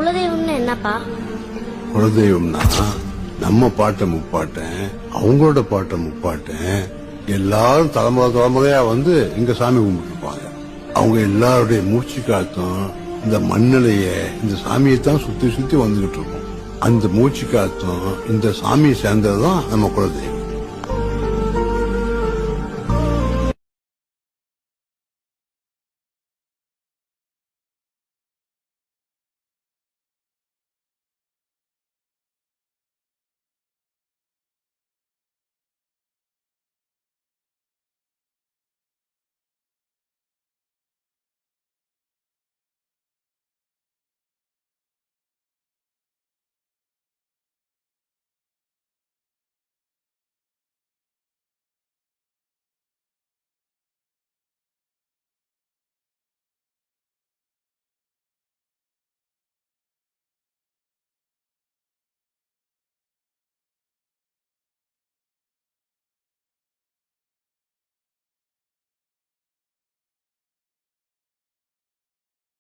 குலதெய்வம்னு என்னப்பா? குலதெய்வம்னா நம்ம பாட்ட முப்பாட்டன், அவங்களோட பாட்ட முப்பாட்டன் எல்லாரும் தலைமுறையா வந்து இங்க சாமி கும்பிட்டுருப்பாங்க. அவங்க எல்லாருடைய மூச்சு காத்தும் இந்த மண்ணிலைய இந்த சாமியை தான் சுத்தி சுத்தி வந்துகிட்டு இருக்கும். அந்த மூச்சு காத்தும் இந்த சாமியை சேர்ந்ததுதான் நம்ம குலதெய்வம்.